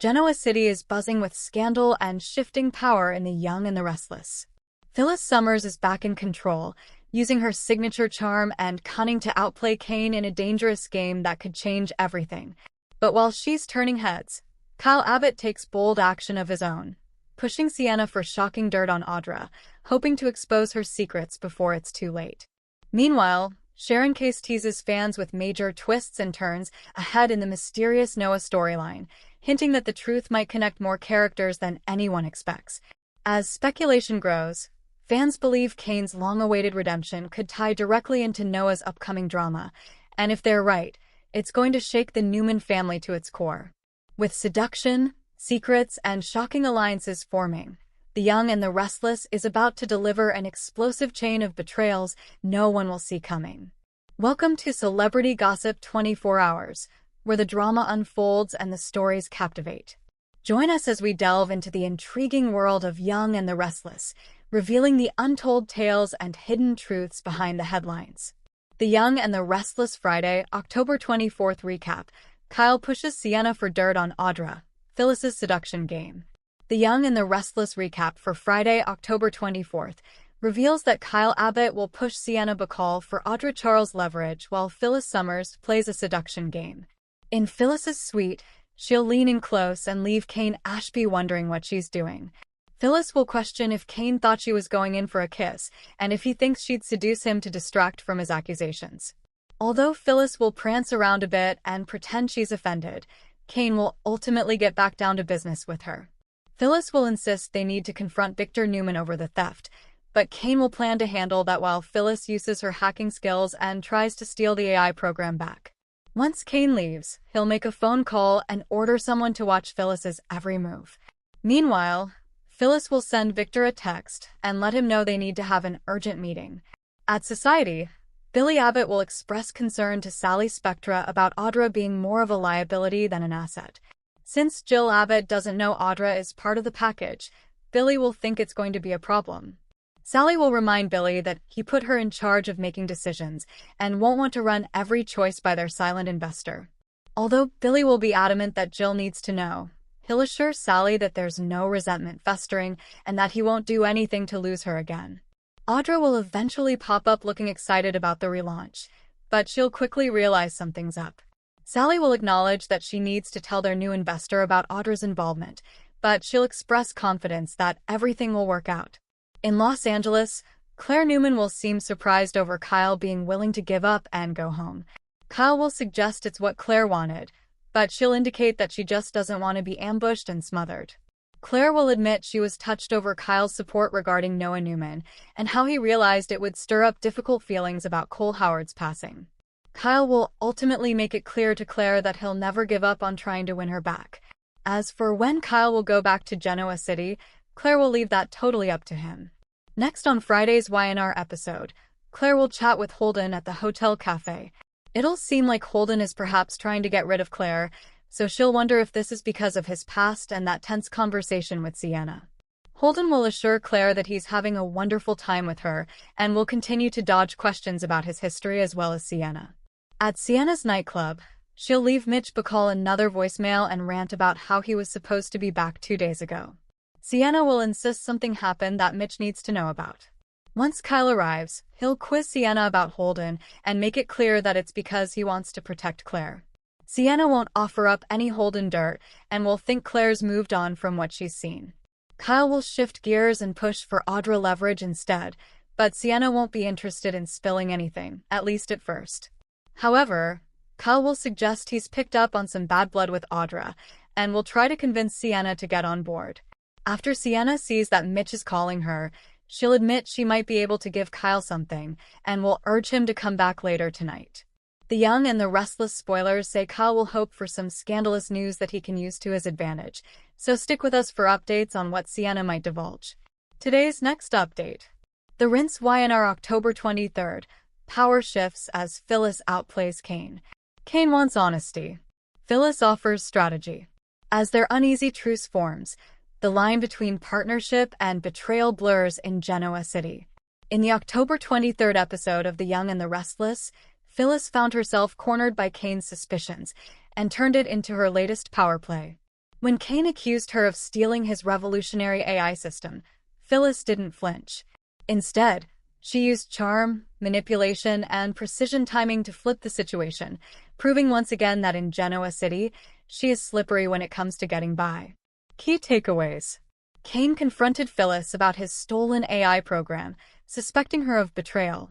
Genoa City is buzzing with scandal and shifting power in the young and the restless. Phyllis Summers is back in control, using her signature charm and cunning to outplay Kane in a dangerous game that could change everything. But while she's turning heads, Kyle Abbott takes bold action of his own, pushing Sienna for shocking dirt on Audra, hoping to expose her secrets before it's too late. Meanwhile, Sharon Case teases fans with major twists and turns ahead in the mysterious Noah storyline, hinting that the truth might connect more characters than anyone expects. As speculation grows, fans believe Kane's long-awaited redemption could tie directly into Noah's upcoming drama, and if they're right, it's going to shake the Newman family to its core. With seduction, secrets, and shocking alliances forming, the young and the restless is about to deliver an explosive chain of betrayals no one will see coming. Welcome to Celebrity Gossip 24 Hours, where the drama unfolds and the stories captivate. Join us as we delve into the intriguing world of Young and the Restless, revealing the untold tales and hidden truths behind the headlines. The Young and the Restless Friday, October 24th recap. Kyle pushes Sienna for dirt on Audra, Phyllis's seduction game. The Young and the Restless recap for Friday, October 24th, reveals that Kyle Abbott will push Sienna Bacall for Audra Charles' leverage while Phyllis Summers plays a seduction game. In Phyllis's suite, she'll lean in close and leave Kane Ashby wondering what she's doing. Phyllis will question if Kane thought she was going in for a kiss, and if he thinks she'd seduce him to distract from his accusations. Although Phyllis will prance around a bit and pretend she's offended, Kane will ultimately get back down to business with her. Phyllis will insist they need to confront Victor Newman over the theft, but Kane will plan to handle that while Phyllis uses her hacking skills and tries to steal the AI program back. Once Kane leaves, he'll make a phone call and order someone to watch Phyllis's every move. Meanwhile, Phyllis will send Victor a text and let him know they need to have an urgent meeting. At Society, Billy Abbott will express concern to Sally Spectra about Audra being more of a liability than an asset. Since Jill Abbott doesn't know Audra is part of the package, Billy will think it's going to be a problem. Sally will remind Billy that he put her in charge of making decisions and won't want to run every choice by their silent investor. Although Billy will be adamant that Jill needs to know, he'll assure Sally that there's no resentment festering and that he won't do anything to lose her again. Audra will eventually pop up looking excited about the relaunch, but she'll quickly realize something's up. Sally will acknowledge that she needs to tell their new investor about Audra's involvement, but she'll express confidence that everything will work out. In Los Angeles, Claire Newman will seem surprised over Kyle being willing to give up and go home. Kyle will suggest it's what Claire wanted, but she'll indicate that she just doesn't want to be ambushed and smothered. Claire will admit she was touched over Kyle's support regarding Noah Newman and how he realized it would stir up difficult feelings about Cole Howard's passing. Kyle will ultimately make it clear to Claire that he'll never give up on trying to win her back. As for when Kyle will go back to Genoa City, Claire will leave that totally up to him. Next on Friday's YNR episode, Claire will chat with Holden at the hotel cafe. It'll seem like Holden is perhaps trying to get rid of Claire, so she'll wonder if this is because of his past and that tense conversation with Sienna. Holden will assure Claire that he's having a wonderful time with her and will continue to dodge questions about his history as well as Sienna. At Sienna's nightclub, she'll leave Mitch Bacall another voicemail and rant about how he was supposed to be back 2 days ago. Sienna will insist something happened that Mitch needs to know about. Once Kyle arrives, he'll quiz Sienna about Holden and make it clear that it's because he wants to protect Claire. Sienna won't offer up any Holden dirt and will think Claire's moved on from what she's seen. Kyle will shift gears and push for Audra leverage instead, but Sienna won't be interested in spilling anything, at least at first. However, Kyle will suggest he's picked up on some bad blood with Audra and will try to convince Sienna to get on board. After Sienna sees that Mitch is calling her, she'll admit she might be able to give Kyle something and will urge him to come back later tonight. The Young and the Restless spoilers say Kyle will hope for some scandalous news that he can use to his advantage, so stick with us for updates on what Sienna might divulge. Today's next update. The Rinse YNR October 23rd. Power shifts as Phyllis outplays Kane. Kane wants honesty. Phyllis offers strategy. As their uneasy truce forms, the line between partnership and betrayal blurs in Genoa City. In the October 23rd episode of The Young and the Restless, Phyllis found herself cornered by Kane's suspicions and turned it into her latest power play. When Kane accused her of stealing his revolutionary AI system, Phyllis didn't flinch. Instead, she used charm, manipulation, and precision timing to flip the situation, proving once again that in Genoa City, she is slippery when it comes to getting by. Key takeaways. Kane confronted Phyllis about his stolen AI program, suspecting her of betrayal.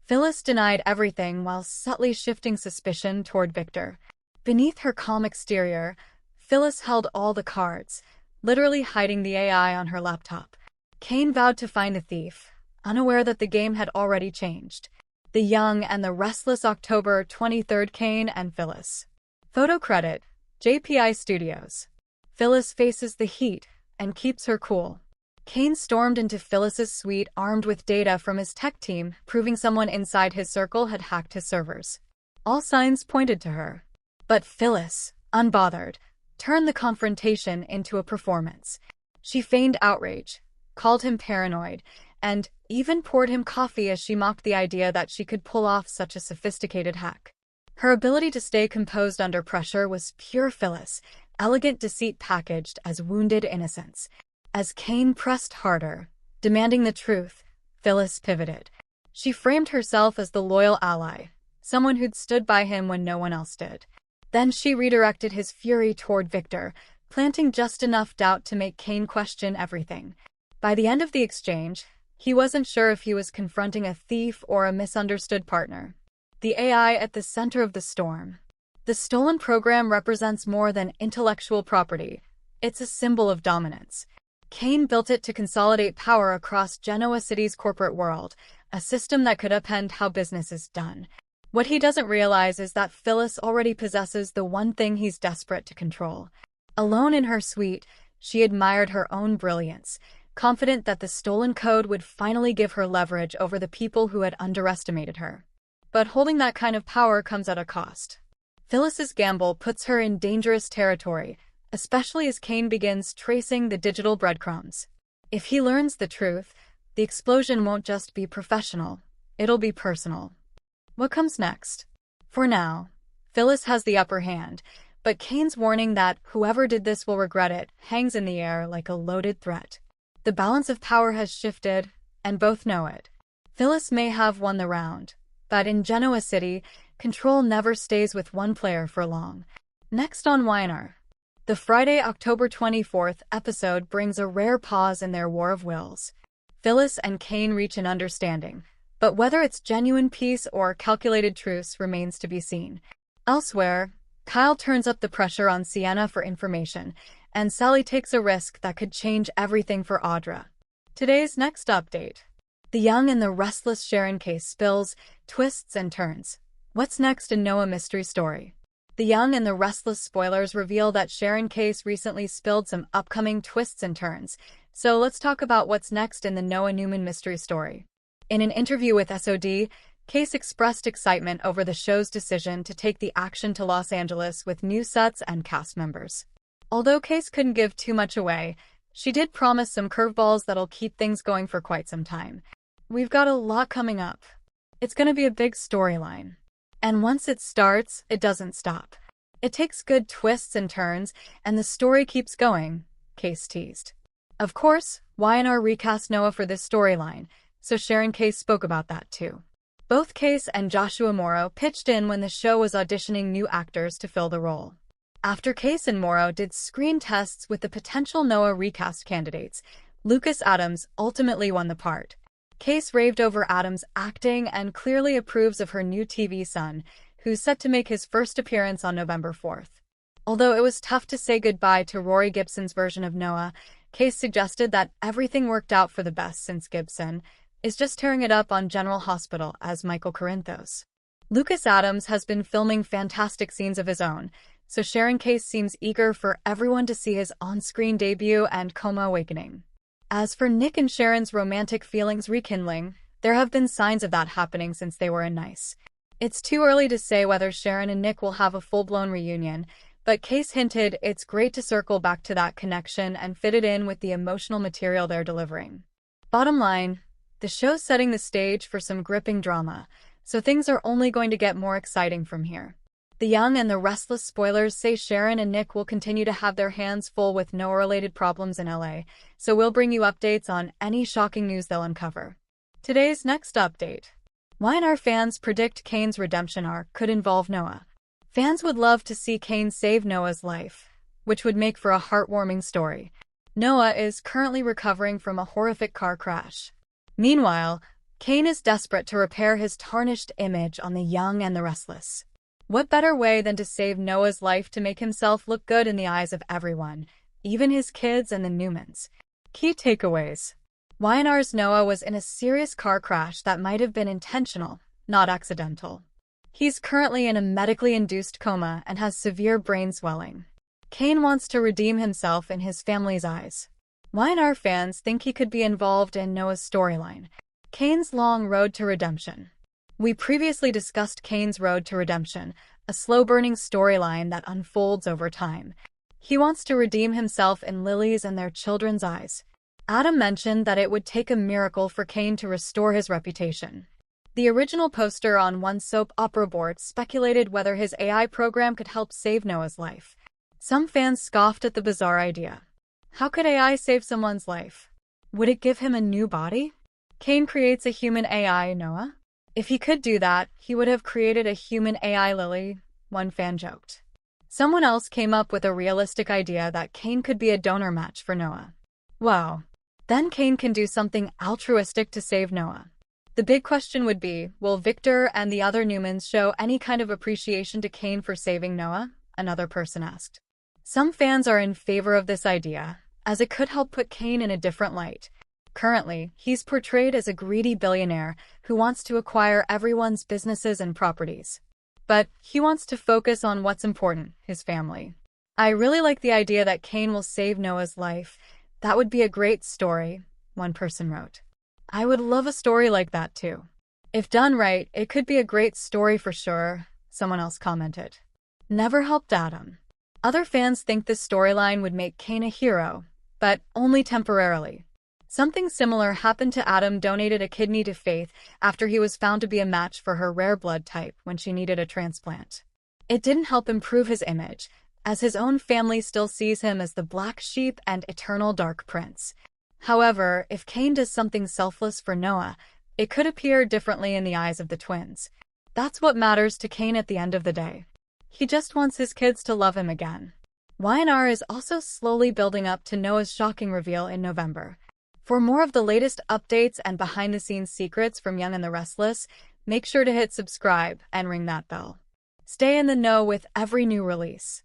Phyllis denied everything while subtly shifting suspicion toward Victor. Beneath her calm exterior, Phyllis held all the cards, literally hiding the AI on her laptop. Kane vowed to find the thief, unaware that the game had already changed. The Young and the Restless, October 23rd. Kane and Phyllis. Photo credit, JPI Studios. Phyllis faces the heat and keeps her cool. Kane stormed into Phyllis's suite armed with data from his tech team, proving someone inside his circle had hacked his servers. All signs pointed to her. But Phyllis, unbothered, turned the confrontation into a performance. She feigned outrage, called him paranoid, and even poured him coffee as she mocked the idea that she could pull off such a sophisticated hack. Her ability to stay composed under pressure was pure Phyllis, elegant deceit packaged as wounded innocence. As Kane pressed harder, demanding the truth, Phyllis pivoted. She framed herself as the loyal ally, someone who'd stood by him when no one else did. Then she redirected his fury toward Victor, planting just enough doubt to make Kane question everything. By the end of the exchange, he wasn't sure if he was confronting a thief or a misunderstood partner. The AI at the center of the storm. The stolen program represents more than intellectual property. It's a symbol of dominance. Kane built it to consolidate power across Genoa City's corporate world, a system that could upend how business is done. What he doesn't realize is that Phyllis already possesses the one thing he's desperate to control. Alone in her suite, she admired her own brilliance, confident that the stolen code would finally give her leverage over the people who had underestimated her. But holding that kind of power comes at a cost. Phyllis's gamble puts her in dangerous territory, especially as Kane begins tracing the digital breadcrumbs. If he learns the truth, the explosion won't just be professional, it'll be personal. What comes next? For now, Phyllis has the upper hand, but Kane's warning that whoever did this will regret it hangs in the air like a loaded threat. The balance of power has shifted, and both know it. Phyllis may have won the round, but in Genoa City, control never stays with one player for long. Next on YNR. The Friday, October 24th episode brings a rare pause in their war of wills. Phyllis and Kane reach an understanding, but whether it's genuine peace or calculated truce remains to be seen. Elsewhere, Kyle turns up the pressure on Sienna for information, and Sally takes a risk that could change everything for Audra. Today's next update. The Young and the Restless Sharon case spills, twists and turns. What's next in Noah Mystery Story? The Young and the Restless spoilers reveal that Sharon case recently spilled some upcoming twists and turns, so let's talk about what's next in the Noah Newman mystery story. In an interview with SOD, Case expressed excitement over the show's decision to take the action to Los Angeles with new sets and cast members. Although Case couldn't give too much away, she did promise some curveballs that'll keep things going for quite some time. We've got a lot coming up. It's going to be a big storyline. And once it starts, it doesn't stop. It takes good twists and turns, and the story keeps going, Case teased. Of course, YNR recast Noah for this storyline, so Sharon Case spoke about that too. Both Case and Joshua Morrow pitched in when the show was auditioning new actors to fill the role. After Case and Morrow did screen tests with the potential Noah recast candidates, Lucas Adams ultimately won the part. Case raved over Adams' acting and clearly approves of her new TV son, who's set to make his first appearance on November 4th. Although it was tough to say goodbye to Rory Gibson's version of Noah, Case suggested that everything worked out for the best since Gibson is just tearing it up on General Hospital as Michael Corinthos. Lucas Adams has been filming fantastic scenes of his own, so Sharon Case seems eager for everyone to see his on-screen debut and coma awakening. As for Nick and Sharon's romantic feelings rekindling, there have been signs of that happening since they were in Nice. It's too early to say whether Sharon and Nick will have a full-blown reunion, but Case hinted it's great to circle back to that connection and fit it in with the emotional material they're delivering. Bottom line, the show's setting the stage for some gripping drama, so things are only going to get more exciting from here. The Young and the Restless spoilers say Sharon and Nick will continue to have their hands full with Noah-related problems in LA, so we'll bring you updates on any shocking news they'll uncover. Today's next update. Y&R fans predict Kane's redemption arc could involve Noah. Fans would love to see Kane save Noah's life, which would make for a heartwarming story. Noah is currently recovering from a horrific car crash. Meanwhile, Kane is desperate to repair his tarnished image on The Young and the Restless. What better way than to save Noah's life to make himself look good in the eyes of everyone, even his kids and the Newmans? Key takeaways. Y&R's Noah was in a serious car crash that might have been intentional, not accidental. He's currently in a medically induced coma and has severe brain swelling. Kane wants to redeem himself in his family's eyes. Y&R fans think he could be involved in Noah's storyline, Kane's long road to redemption. We previously discussed Kane's road to redemption, a slow-burning storyline that unfolds over time. He wants to redeem himself in Lily's and their children's eyes. Adam mentioned that it would take a miracle for Kane to restore his reputation. The original poster on one soap opera board speculated whether his AI program could help save Noah's life. Some fans scoffed at the bizarre idea. How could AI save someone's life? Would it give him a new body? Kane creates a human AI Noah? If he could do that, he would have created a human AI Lily, one fan joked. Someone else came up with a realistic idea that Kane could be a donor match for Noah. Wow. Then Kane can do something altruistic to save Noah. The big question would be, will Victor and the other Newmans show any kind of appreciation to Kane for saving Noah? Another person asked. Some fans are in favor of this idea, as it could help put Kane in a different light. Currently, he's portrayed as a greedy billionaire who wants to acquire everyone's businesses and properties. But he wants to focus on what's important, his family. I really like the idea that Kane will save Noah's life. That would be a great story, one person wrote. I would love a story like that too. If done right, it could be a great story for sure, someone else commented. Never helped Adam. Other fans think this storyline would make Kane a hero, but only temporarily. Something similar happened to Adam donated a kidney to Faith after he was found to be a match for her rare blood type when she needed a transplant. It didn't help improve his image, as his own family still sees him as the black sheep and eternal dark prince. However, if Kane does something selfless for Noah, it could appear differently in the eyes of the twins. That's what matters to Kane at the end of the day. He just wants his kids to love him again. Y&R is also slowly building up to Noah's shocking reveal in November. For more of the latest updates and behind-the-scenes secrets from Young and the Restless, make sure to hit subscribe and ring that bell. Stay in the know with every new release.